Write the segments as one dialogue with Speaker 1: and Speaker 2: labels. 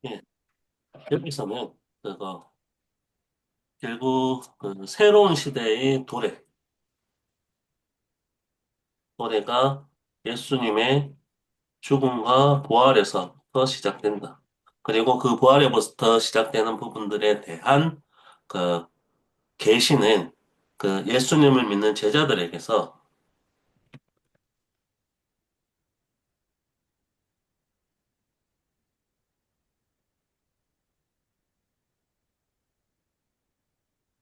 Speaker 1: 예, 여기서는 그거 결국 그 새로운 시대의 도래가 예수님의 죽음과 부활에서부터 시작된다. 그리고 그 부활에부터 시작되는 부분들에 대한 그 계시는 그 예수님을 믿는 제자들에게서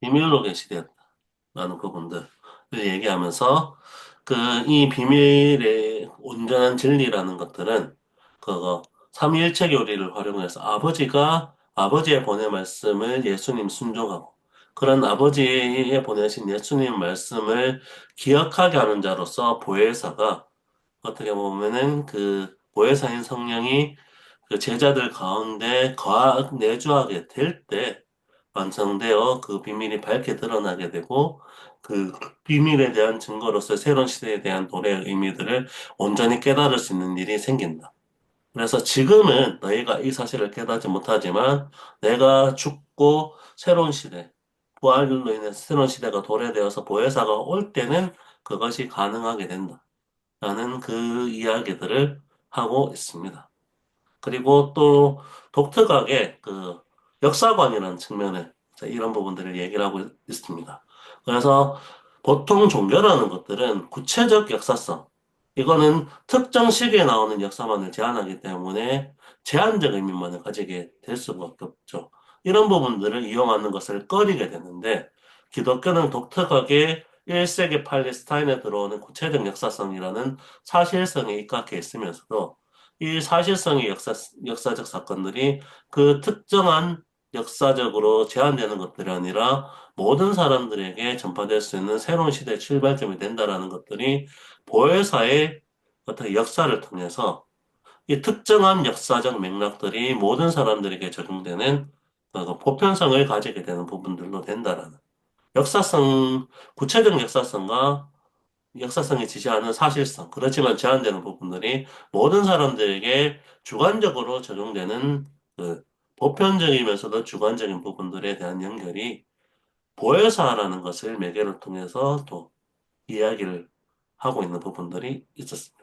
Speaker 1: 비밀로 계시되었다라는 부분들을 얘기하면서 그 이 비밀의 온전한 진리라는 것들은 그거 삼위일체 교리를 활용해서 아버지가 아버지의 보낸 말씀을 예수님 순종하고 그런 아버지의 보내신 예수님 말씀을 기억하게 하는 자로서 보혜사가 어떻게 보면은 그 보혜사인 성령이 그 제자들 가운데 내주하게 될 때 완성되어 그 비밀이 밝게 드러나게 되고 그 비밀에 대한 증거로서 새로운 시대에 대한 도래의 의미들을 온전히 깨달을 수 있는 일이 생긴다. 그래서 지금은 너희가 이 사실을 깨닫지 못하지만 내가 죽고 새로운 시대, 부활로 인해서 새로운 시대가 도래되어서 보혜사가 올 때는 그것이 가능하게 된다. 라는 그 이야기들을 하고 있습니다. 그리고 또 독특하게 그 역사관이라는 측면에 이런 부분들을 얘기를 하고 있습니다. 그래서 보통 종교라는 것들은 구체적 역사성, 이거는 특정 시기에 나오는 역사만을 제한하기 때문에 제한적 의미만을 가지게 될 수밖에 없죠. 이런 부분들을 이용하는 것을 꺼리게 되는데 기독교는 독특하게 1세기 팔레스타인에 들어오는 구체적 역사성이라는 사실성에 입각해 있으면서도 이 사실성의 역사적 사건들이 그 특정한 역사적으로 제한되는 것들이 아니라 모든 사람들에게 전파될 수 있는 새로운 시대의 출발점이 된다라는 것들이 보혜사의 어떤 역사를 통해서 이 특정한 역사적 맥락들이 모든 사람들에게 적용되는 그 보편성을 가지게 되는 부분들로 된다라는 구체적 역사성이 지시하는 사실성, 그렇지만 제한되는 부분들이 모든 사람들에게 주관적으로 적용되는 그 보편적이면서도 주관적인 부분들에 대한 연결이 보혜사라는 것을 매개를 통해서 또 이야기를 하고 있는 부분들이 있었습니다.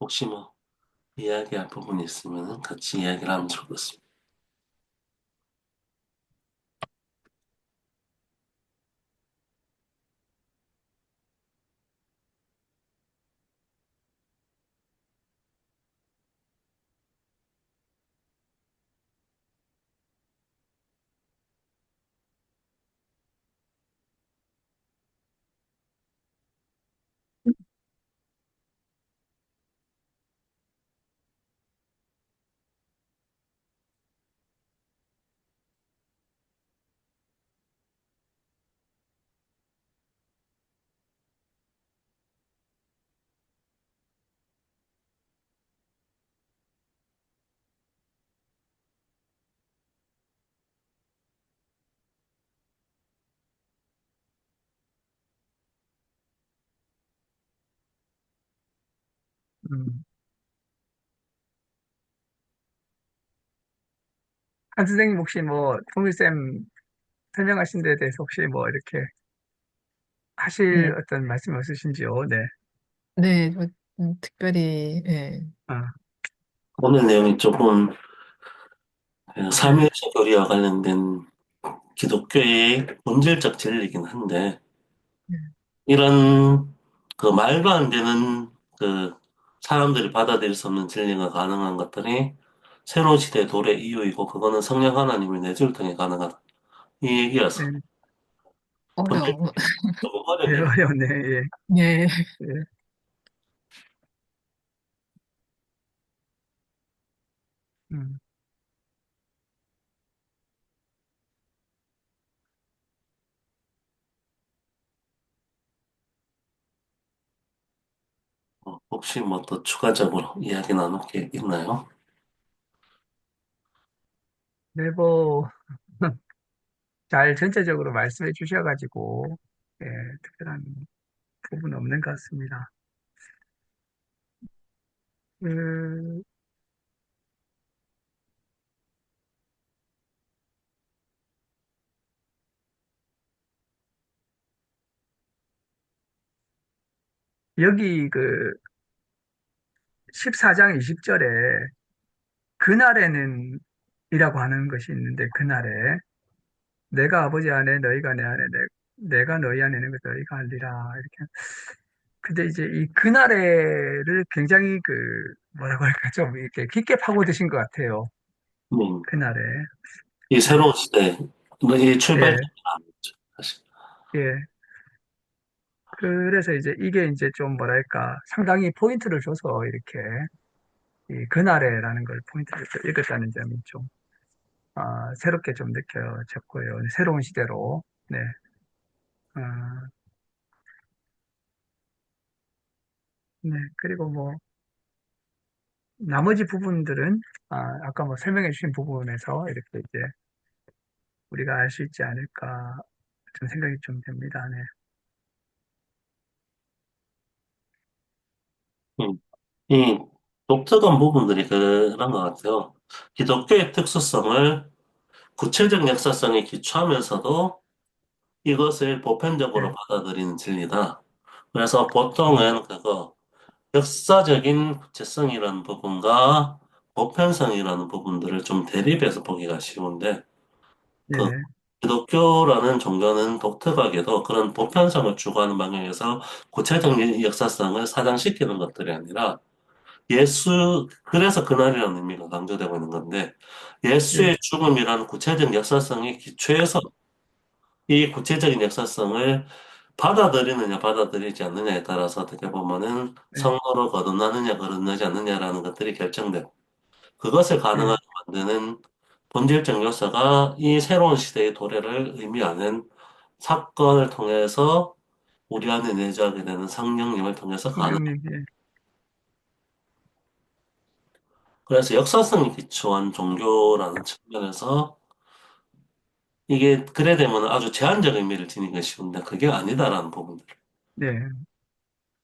Speaker 1: 혹시 뭐 이야기할 부분이 있으면 같이 이야기를 하면 좋겠습니다.
Speaker 2: 음. 한 선생님 혹시 뭐, 통일쌤 설명하신 데에 대해서 혹시 뭐 이렇게 하실
Speaker 3: 네,
Speaker 2: 어떤 말씀 없으신지요? 네.
Speaker 3: 네, 뭐, 특별히, 예,
Speaker 2: 아,
Speaker 1: 오늘 내용이 조금
Speaker 2: 네.
Speaker 1: 삼위일체 교리와 관련된 기독교의 본질적 진리이긴 한데,
Speaker 3: 네,
Speaker 1: 이런 그 말도 안 되는 그 사람들이 받아들일 수 없는 진리가 가능한 것들이 새로운 시대의 도래 이유이고, 그거는 성령 하나님의 내주를 통해 가능하다. 이 얘기라서.
Speaker 2: 네.
Speaker 1: 본질
Speaker 3: 어려워.
Speaker 1: 조금
Speaker 2: 예,
Speaker 1: 어렵게.
Speaker 2: 어려웠네. 예.
Speaker 3: 예,
Speaker 2: 예. 음.
Speaker 1: 혹시 뭐 또 추가적으로 이야기 나눌 게 있나요?
Speaker 2: 네, 뭐, 잘 전체적으로 말씀해 주셔가지고, 예, 특별한 부분 없는 것 같습니다. 그, 여기 그 14장 20절에 그날에는 이라고 하는 것이 있는데, 그날에 내가 아버지 안에 너희가 내 안에 내가 너희 안에 있는 것을 너희가 알리라. 이렇게. 근데 이제 이 그날에를 굉장히 그, 뭐라고 할까, 좀 이렇게 깊게 파고드신 것 같아요.
Speaker 1: 음,
Speaker 2: 그날에.
Speaker 1: 이
Speaker 2: 네.
Speaker 1: 새로운 시대, 이 출발점이
Speaker 2: 예,
Speaker 1: 아니죠, 사실.
Speaker 2: 예. 그래서 이제 이게 이제 좀 뭐랄까 상당히 포인트를 줘서 이렇게 이 그날에라는 걸 포인트를 좀 읽었다는 점이 좀 새롭게 좀 느껴졌고요. 새로운 시대로. 네. 어, 네. 그리고 뭐 나머지 부분들은 아까 뭐 설명해 주신 부분에서 이렇게 이제 우리가 알 수 있지 않을까 좀 생각이 좀 됩니다. 네.
Speaker 1: 음, 이 독특한 부분들이 그런 것 같아요. 기독교의 특수성을 구체적 역사성에 기초하면서도 이것을 보편적으로
Speaker 2: 네.
Speaker 1: 받아들이는 진리다. 그래서
Speaker 2: 음,
Speaker 1: 보통은 그거 역사적인 구체성이라는 부분과 보편성이라는 부분들을 좀 대립해서 보기가 쉬운데, 그
Speaker 2: 네.
Speaker 1: 기독교라는 종교는 독특하게도 그런 보편성을 추구하는 방향에서 구체적 역사성을 사장시키는 것들이 아니라 그래서 그날이라는 의미가 강조되고 있는 건데,
Speaker 2: 네.
Speaker 1: 예수의 죽음이라는 구체적 역사성의 기초에서 이 구체적인 역사성을 받아들이느냐, 받아들이지 않느냐에 따라서 어떻게 보면은
Speaker 2: 네.
Speaker 1: 성로로 거듭나느냐, 거듭나지 않느냐라는 것들이 결정되고, 그것을
Speaker 2: 네.
Speaker 1: 가능하게 만드는 본질적 요소가 이 새로운 시대의 도래를 의미하는 사건을 통해서 우리 안에 내주하게 되는 성령님을 통해서 가능.
Speaker 2: 성령님. 예.
Speaker 1: 그래서 역사성이 기초한 종교라는 측면에서 이게 그래 되면 아주 제한적 의미를 지니기 쉬운데 그게 아니다라는 부분들을
Speaker 2: 네.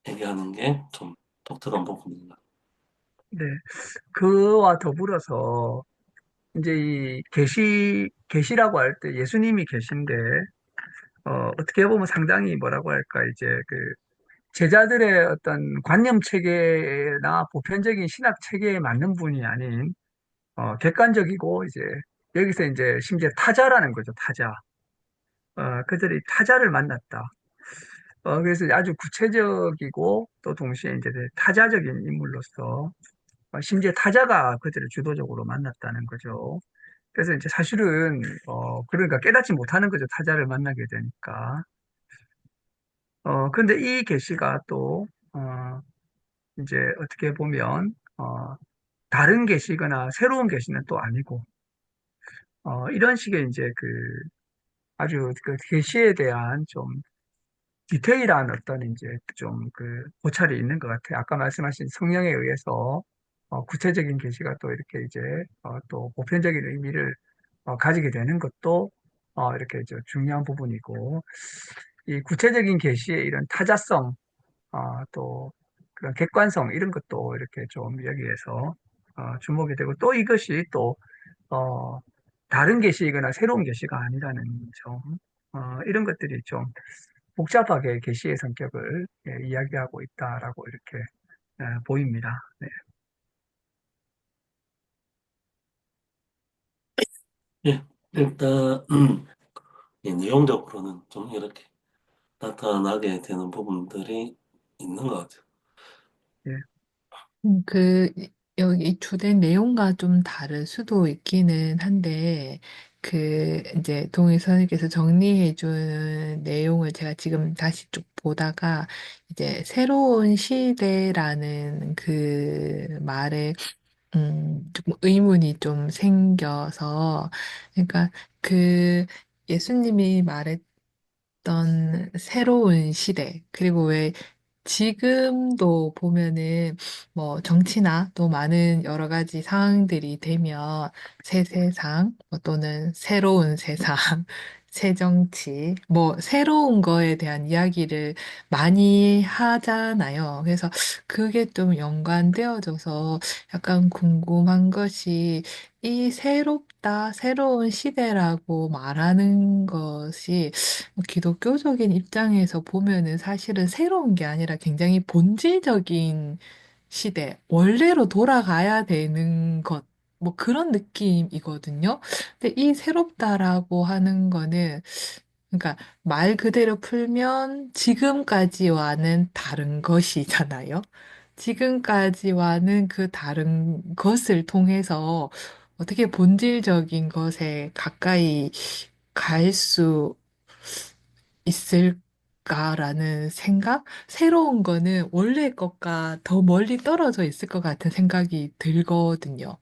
Speaker 1: 얘기하는 게 좀 독특한 부분입니다.
Speaker 2: 네. 그와 더불어서 이제 이 계시라고 할 때 예수님이 계신데 어떻게 보면 상당히 뭐라고 할까 이제 그 제자들의 어떤 관념 체계나 보편적인 신학 체계에 맞는 분이 아닌 객관적이고 이제 여기서 이제 심지어 타자라는 거죠. 타자. 그들이 타자를 만났다. 그래서 아주 구체적이고 또 동시에 이제 타자적인 인물로서 심지어 타자가 그들을 주도적으로 만났다는 거죠. 그래서 이제 사실은 그러니까 깨닫지 못하는 거죠. 타자를 만나게 되니까. 근데 이 계시가 또 이제 어떻게 보면 다른 계시거나 새로운 계시는 또 아니고 이런 식의 이제 그 아주 그 계시에 대한 좀 디테일한 어떤 이제 좀 그 고찰이 있는 것 같아요. 아까 말씀하신 성령에 의해서 구체적인 계시가 또 이렇게 이제 또 보편적인 의미를 가지게 되는 것도 이렇게 중요한 부분이고 이 구체적인 계시의 이런 타자성 또 그런 객관성 이런 것도 이렇게 좀 여기에서 주목이 되고 또 이것이 또 다른 계시이거나 새로운 계시가 아니라는 점 이런 것들이 좀 복잡하게 계시의 성격을 이야기하고 있다라고 이렇게 보입니다. 네.
Speaker 1: 예, 일단, 이 내용적으로는 좀 이렇게 나타나게 되는 부분들이 있는 것 같아요.
Speaker 2: 예,
Speaker 3: 그, 여기 주된 내용과 좀 다를 수도 있기는 한데, 이제 동희 선생님께서 정리해 준 내용을 제가 지금 다시 쭉 보다가, 이제 새로운 시대라는 그 말에, 조금 의문이 좀 생겨서, 그러니까 그 예수님이 말했던 새로운 시대, 그리고 왜 지금도 보면은 뭐 정치나 또 많은 여러 가지 상황들이 되면 새 세상 뭐 또는 새로운 세상, 새 정치, 뭐 새로운 거에 대한 이야기를 많이 하잖아요. 그래서 그게 좀 연관되어져서 약간 궁금한 것이 이 새롭다, 새로운 시대라고 말하는 것이 기독교적인 입장에서 보면은 사실은 새로운 게 아니라 굉장히 본질적인 시대, 원래로 돌아가야 되는 것, 뭐 그런 느낌이거든요. 근데 이 새롭다라고 하는 거는, 그러니까 말 그대로 풀면 지금까지와는 다른 것이잖아요. 지금까지와는 그 다른 것을 통해서 어떻게 본질적인 것에 가까이 갈수 있을까라는 생각? 새로운 거는 원래 것과 더 멀리 떨어져 있을 것 같은 생각이 들거든요.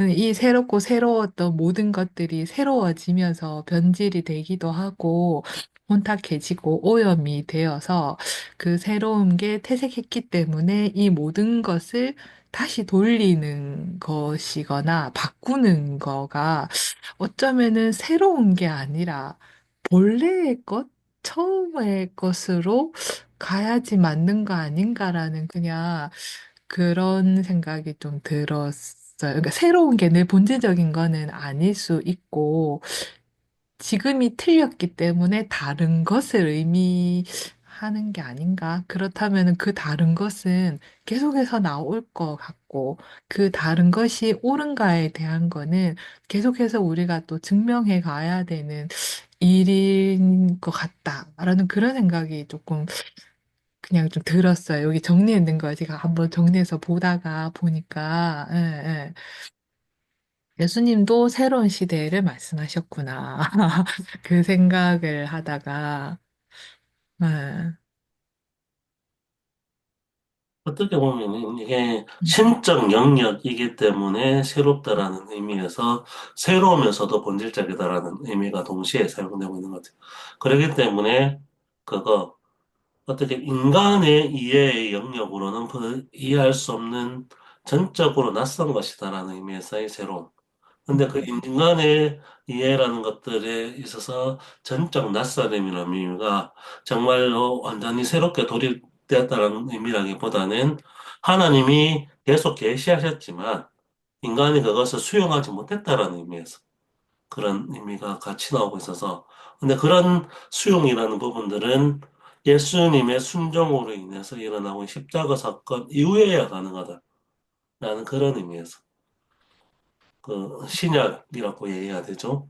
Speaker 3: 이 새롭고 새로웠던 모든 것들이 새로워지면서 변질이 되기도 하고 혼탁해지고 오염이 되어서 그 새로운 게 퇴색했기 때문에 이 모든 것을 다시 돌리는 것이거나 바꾸는 거가 어쩌면은 새로운 게 아니라 본래의 것, 처음의 것으로 가야지 맞는 거 아닌가라는 그냥 그런 생각이 좀 들었어요. 그러니까 새로운 게 늘 본질적인 거는 아닐 수 있고, 지금이 틀렸기 때문에 다른 것을 의미하는 게 아닌가? 그렇다면 그 다른 것은 계속해서 나올 것 같고, 그 다른 것이 옳은가에 대한 거는 계속해서 우리가 또 증명해 가야 되는 일인 것 같다라는 그런 생각이 조금 그냥 좀 들었어요. 여기 정리했는 거 제가 한번 정리해서 보다가 보니까, 예, 예. 예수님도 새로운 시대를 말씀하셨구나. 그 생각을 하다가, 예.
Speaker 1: 어떻게 보면 이게
Speaker 3: 음,
Speaker 1: 신적 영역이기 때문에 새롭다라는 의미에서 새로우면서도 본질적이다라는 의미가 동시에 사용되고 있는 것 같아요. 그렇기 때문에 그거 어떻게 인간의 이해의 영역으로는 이해할 수 없는 전적으로 낯선 것이다라는 의미에서의 새로움. 근데 그 인간의 이해라는 것들에 있어서 전적 낯설음이라는 의미가 정말로 완전히 새롭게 도입되었다는 의미라기보다는 하나님이 계속 계시하셨지만 인간이 그것을 수용하지 못했다라는 의미에서 그런 의미가 같이 나오고 있어서 근데 그런 수용이라는 부분들은 예수님의 순종으로 인해서 일어나고 십자가 사건 이후에야 가능하다라는 그런 의미에서 그 신약이라고 얘기해야 되죠.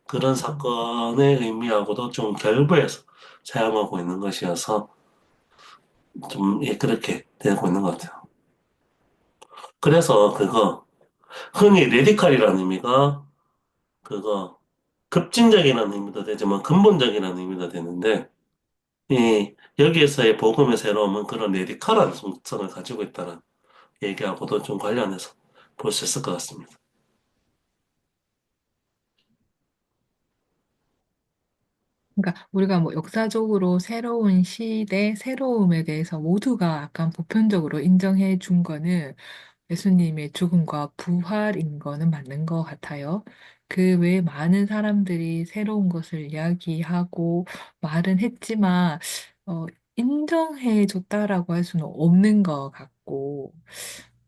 Speaker 1: 그런 사건의 의미하고도 좀 결부해서 사용하고 있는 것이어서 좀 예, 그렇게 되고 있는 것 같아요. 그래서 그거 흔히 레디칼이라는 의미가 그거 급진적이라는 의미도 되지만 근본적이라는 의미도 되는데 이 여기에서의 복음의 새로움은 그런 레디칼한 성성을 가지고 있다는 얘기하고도 좀 관련해서 볼 수 있을 것 같습니다.
Speaker 3: 그러니까 우리가 뭐 역사적으로 새로운 시대, 새로움에 대해서 모두가 약간 보편적으로 인정해 준 거는 예수님의 죽음과 부활인 거는 맞는 것 같아요. 그 외에 많은 사람들이 새로운 것을 이야기하고 말은 했지만, 인정해 줬다라고 할 수는 없는 것 같고,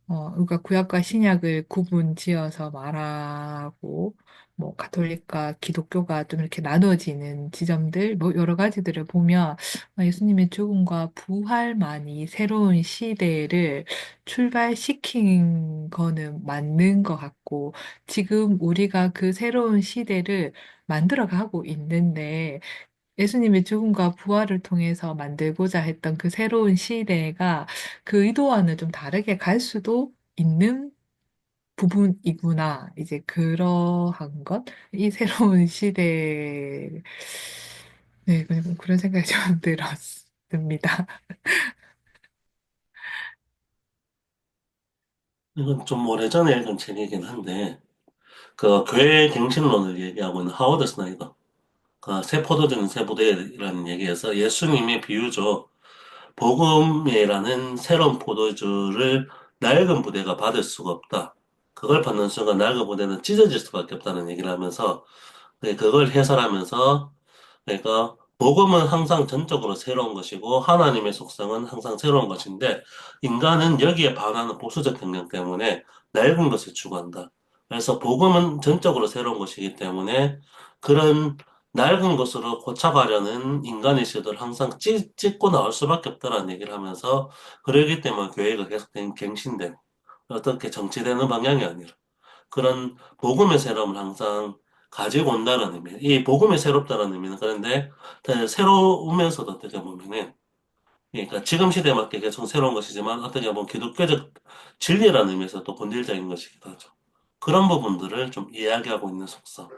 Speaker 3: 그러니까 구약과 신약을 구분 지어서 말하고, 뭐, 가톨릭과 기독교가 좀 이렇게 나눠지는 지점들, 뭐, 여러 가지들을 보면, 예수님의 죽음과 부활만이 새로운 시대를 출발시킨 거는 맞는 것 같고, 지금 우리가 그 새로운 시대를 만들어 가고 있는데, 예수님의 죽음과 부활을 통해서 만들고자 했던 그 새로운 시대가 그 의도와는 좀 다르게 갈 수도 있는 부분이구나. 이제 그러한 것, 이 새로운 시대, 네, 그런 생각이 좀 들었습니다.
Speaker 1: 이건 좀 오래전에 읽은 책이긴 한데, 그 교회 갱신론을 얘기하고 있는 하워드 스나이더, 그 새 포도주는 새 부대라는 얘기에서 예수님의 비유죠. 복음이라는 새로운 포도주를 낡은 부대가 받을 수가 없다. 그걸 받는 순간 낡은 부대는 찢어질 수밖에 없다는 얘기를 하면서 그걸 해설하면서 그러니까 복음은 항상 전적으로 새로운 것이고 하나님의 속성은 항상 새로운 것인데 인간은 여기에 반하는 보수적 경향 때문에 낡은 것을 추구한다. 그래서 복음은 전적으로 새로운 것이기 때문에 그런 낡은 것으로 고쳐가려는 인간의 시도를 항상 찢고 나올 수밖에 없다라는 얘기를 하면서 그러기 때문에 교회가 계속 갱신되고 어떻게 정치되는 방향이 아니라 그런 복음의 새로움을 항상 가지고 온다는 의미. 이 복음이 새롭다는 의미는 그런데 새로우면서도 어떻게 보면은 그러니까 지금 시대에 맞게 계속 새로운 것이지만 어떻게 보면 기독교적 진리라는 의미에서 또 본질적인 것이기도 하죠. 그런 부분들을 좀 이야기하고 있는 속성인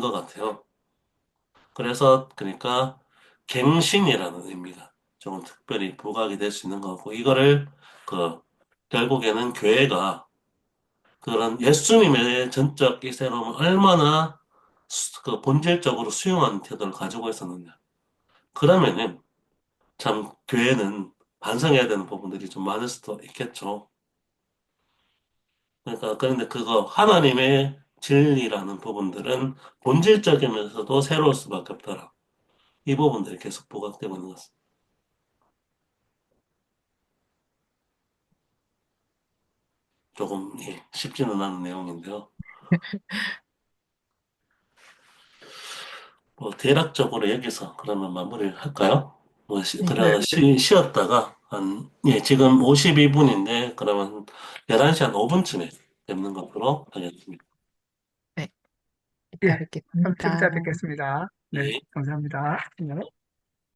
Speaker 1: 것 같아요. 그래서 그러니까 갱신이라는 의미가 조금 특별히 부각이 될 수 있는 거고 이거를 그 결국에는 교회가 그런 예수님의 전적 이 새로움을 얼마나 그 본질적으로 수용하는 태도를 가지고 있었느냐. 그러면은 참 교회는 반성해야 되는 부분들이 좀 많을 수도 있겠죠. 그러니까 그런데 그거 하나님의 진리라는 부분들은 본질적이면서도 새로울 수밖에 없더라. 이 부분들이 계속 부각되고 있는 것 같습니다. 조금 쉽지는 않은 내용인데요. 뭐 대략적으로 여기서 그러면 마무리를 할까요? 뭐
Speaker 3: 네,
Speaker 2: 네,
Speaker 1: 그러면 쉬었다가 지금 52분인데 그러면 11시 한 5분쯤에 뵙는 것으로 하겠습니다.
Speaker 3: 네,
Speaker 2: 예,
Speaker 3: 이따
Speaker 2: 좀 이따
Speaker 3: 뵙겠습니다.
Speaker 2: 뵙겠습니다. 네,
Speaker 1: 예.
Speaker 2: 감사합니다. 네.